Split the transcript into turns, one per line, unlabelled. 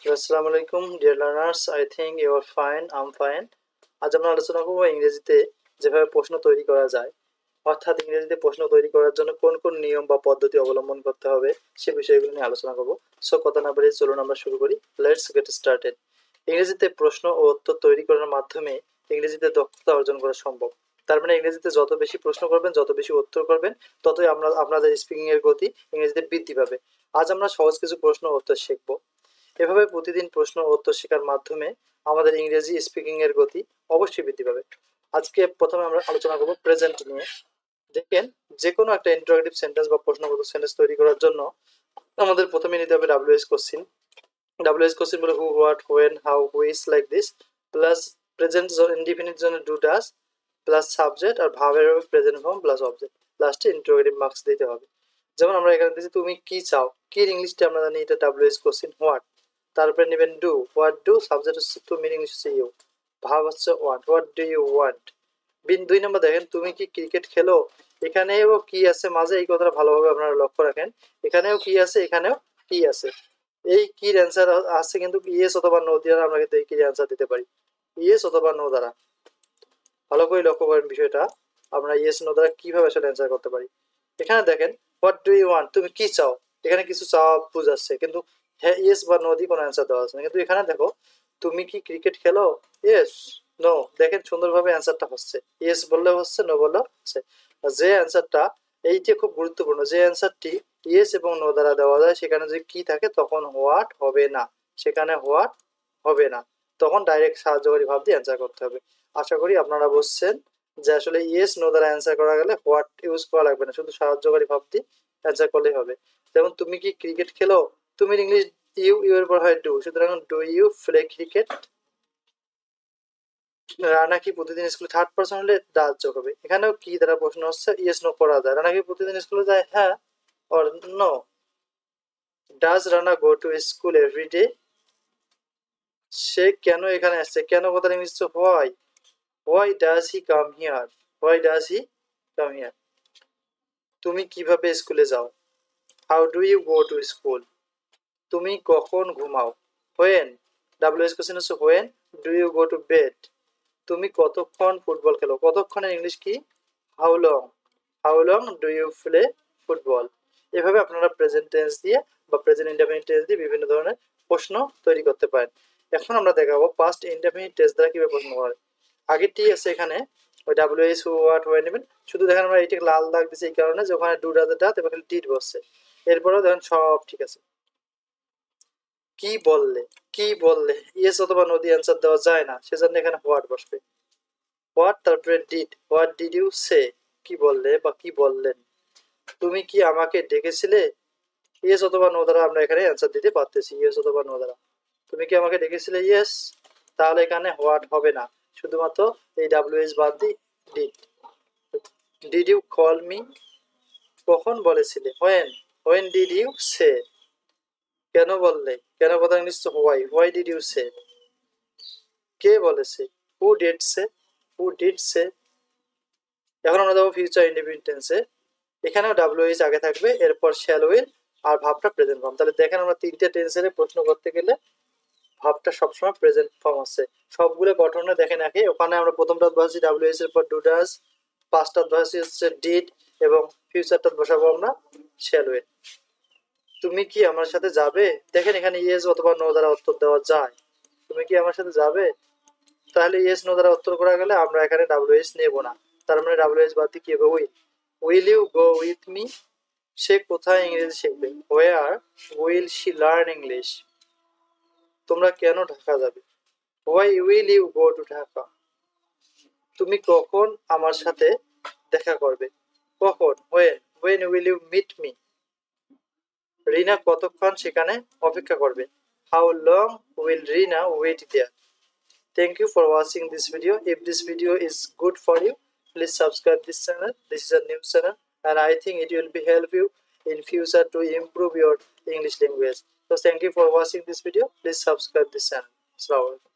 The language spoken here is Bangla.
আসসালামু আলাইকুম dear learners, I think you are fine, I am fine. আজ আমরা আলোচনা করব ইংরেজিতে যেভাবে প্রশ্ন তৈরি করা যায়, অর্থাৎ ইংরেজিতে প্রশ্ন তৈরি করার জন্য কোন কোন নিয়ম বা পদ্ধতি অবলম্বন করতে হবে সে বিষয়গুলো নিয়ে আলোচনা করব। সো কথা না বাড়িয়ে চলুন আমরা শুরু করি। Let's get started. ইংরেজিতে প্রশ্ন ও উত্তর তৈরি করার মাধ্যমে ইংরেজিতে দক্ষতা অর্জন করা সম্ভব। তার মানে ইংরেজিতে যত বেশি প্রশ্ন করবেন, যত বেশি উত্তর করবেন, ততই আপনাদের স্পিকিং এর গতি ইংরেজিতে বৃদ্ধি পাবে। আজ আমরা সহজ কিছু প্রশ্ন ও উত্তর শিখবো। এভাবে প্রতিদিন প্রশ্ন ও উত্তর শেখার মাধ্যমে আমাদের ইংরেজি স্পিকিং এর গতি অবশ্যই বৃদ্ধি পাবে। আজকে প্রথমে আমরা আলোচনা করব প্রেজেন্ট নিয়ে। দেখেন, যে কোনো একটা ইন্টারোগেটিভ সেন্টেন্স বা প্রশ্নবোধক সেন্টেন্স তৈরি করার জন্য আমাদের প্রথমে নিতে হবে ডাব্লিউএস কোশ্চেন। ডাব্লিউএস কোশ্চেন বলে who, what, when, how, which, like this, plus present indefinite জন্য ডু, ডাজ, প্লাস সাবজেক্ট আর ভার্বের হবে প্রেজেন্ট ফর্ম প্লাস অবজেক্ট, লাস্টে ইন্টারোগেটিভ মার্কস দিতে হবে। যেমন আমরা এখানে দিচ্ছি তুমি কি চাও, কি ইংলিশটা আমরা জানি এটা ডাব্লিউএস কোশ্চেন হোয়াট, তারপরে নেবেন ডু, হোয়াট ডু, সাবজেক্ট হচ্ছে তুমি, ইংলিশ হচ্ছে ইউ, ভার্ব হচ্ছে want, what do you want. দুই নম্বর দেখেন তুমি কি ক্রিকেট খেলো, এখানেও কি আছে মাঝে, এই কথাটা ভালোভাবে আপনারা লক্ষ্য রাখেন। এখানেও কি আছে, এখানেও কি আছে। এই কির অ্যান্সার আছে কিন্তু ইয়েস অথবা নো দ্বারা আমরা কিন্তু এই কির অ্যান্সার দিতে পারি, ইয়েস অথবা নো দ্বারা। ভালো করে লক্ষ্য করেন বিষয়টা, আমরা ইয়েস নো দ্বারা কিভাবে আসলে অ্যান্সার করতে পারি। এখানে দেখেন হোয়াট ডু ইউ ওয়ান্ট, তুমি কি চাও, এখানে কিছু চাওয়া বুঝাচ্ছে কিন্তু হ্যাঁ ইয়েস বা নো দিয়ে কোনো অ্যান্সার দেওয়া আছে না। কিন্তু এখানে দেখো তুমি কি ক্রিকেট খেলো, ইয়েস নো, দেখেন সুন্দরভাবে অ্যান্সারটা হচ্ছে, ইয়েস বললেও হচ্ছে, নো বললেও হচ্ছে। আর যে অ্যান্সারটা, এইটি খুব গুরুত্বপূর্ণ, যে অ্যান্সারটি ইয়েস এবং নো দ্বারা দেওয়া যায় সেখানে যদি কি থাকে তখন হোয়াট হবে না, সেখানে হোয়াট হবে না, তখন ডাইরেক্ট সাহায্যকারী ভাব দিয়ে অ্যান্সার করতে হবে। আশা করি আপনারা বুঝছেন যে আসলে ইয়েস নো দ্বারা অ্যান্সার করা গেলে হোয়াট ইউজ করা লাগবে না, শুধু সাহায্যকারী ভাব দিয়ে অ্যান্সার করলেই হবে। যেমন তুমি কি ক্রিকেট খেলো, তুমি ইংলিশ ইউ, ইউ এর পর হয় ডু, সুতরাং do you play cricket. Rana কি প্রতিদিন স্কুলে, থার্ড পারসন হলে ডাজ যোগ হবে। এখানেও কি দ্বারা প্রশ্ন হচ্ছে, ইয়েস নো করা যায়। রানা কি প্রতিদিন স্কুলে যায়, হ্যাঁ or no. Does Rana go to school every day, সে কেন এখানে আসছে, কেন কথাটা English why, why does he come here, why does he come here. তুমি কিভাবে স্কুলে যাও, how do you go to school. তুমি কখন ঘুমাও, হোয়েন, ডাব্লিউএস কোশ্চেন হচ্ছে when do you go to bed. তুমি কতক্ষণ ফুটবল খেলো, কতক্ষণের ইংলিশ কি, how long, how long do you play football. এভাবে আপনারা প্রেজেন্ট টেন্স দিয়ে বা প্রেজেন্ট ইনডেফিনিট টেন্স দিয়ে বিভিন্ন ধরনের প্রশ্ন তৈরি করতে পারেন। এখন আমরা দেখাবো পাস্ট ইনডেফিনিট টেন্স দ্বারা কিভাবে প্রশ্ন করে। আগেরটি আছে এখানে ওই ডাব্লিউএস হু, হোয়াট, হোয়েন নেবেন। শুধু দেখেন আমরা এইটাকে লাল দাগ দিচ্ছি এই কারণে যে ওখানে ডু, ডাজ, ডাত এবং ডিড বসছে। এরপরেও দেখেন সব ঠিক আছে। কি বললে, কি বললে, ইয়েস অথবা নো দিয়ে অ্যান্সার দেওয়া যায় না, সেজন্য এখানে হোয়াট বসবে। হোয়াট, তারপরে ডিড, হোয়াট ডিড ইউ সে, কি বললে বা কি বললেন। তুমি কি আমাকে ডেকেছিলে, ইয়েস অথবা নো দ্বারা আমরা এখানে অ্যান্সার দিতে পারতেছি, ইয়েস অথবা নো দ্বারা। তুমি কি আমাকে ডেকেছিলে, ইয়েস, তাহলে এখানে হোয়াট হবে না, শুধুমাত্র এই ডাব্লিউএস বাদ দিয়ে did. Did you call me, কখন বলেছিলে, when, when did you say, কেন বললে, কেন কথা English why, why did you say. কে বলেছে, who did say, who did সে। এখন আমরা যাবো ফিউচার ইনডিফিনিট টেন্সে। এখানেও ডাব্লিউএইচ আগে থাকবে, এরপর শ্যাল উইল আর ভাবটা প্রেজেন্ট ফর্ম। তাহলে দেখেন আমরা তিনটে টেন্সের প্রশ্ন করতে গেলে ভাবটা সবসময় প্রেজেন্ট ফর্ম আছে। সবগুলো গঠনে দেখেন একই। ওখানে আমরা প্রথমটা বসাচ্ছি ডাব্লিউএইচ এর পর ডু, ডাজ, পাঁচটা বসাচ্ছি হচ্ছে ডিড এবং ফিউচারটা বসাবো আমরা শ্যাল উইল। তুমি কি আমার সাথে যাবে, দেখেন এখানে ইয়েস অথবা নো দ্বারা উত্তর দেওয়া যায়। তুমি কি আমার সাথে যাবে, তাহলে ইয়েস নো দ্বারা উত্তর করা গেলে আমরা এখানে ডাব্লিউএইচ নেব না, তার মানে ডাব্লিউএইচ বাদ দিয়ে কি হবে, will. Will you go with me, সে কোথায় ইংরেজি শিখবে, where will she learn English. তোমরা কেন ঢাকা যাবে, why will you go to Dhaka. তুমি কখন আমার সাথে দেখা করবে, কখন, when, when will you meet me. Rina কতক্ষণ সেখানে অপেক্ষা করবে, how long will Rina wait there. Thank you for watching this video. If this video is good for you, please subscribe this channel. This is a new channel and I think it will be help you in future to improve your English language. So thank you for watching this video. Please subscribe this channel. Assalamu alaikum.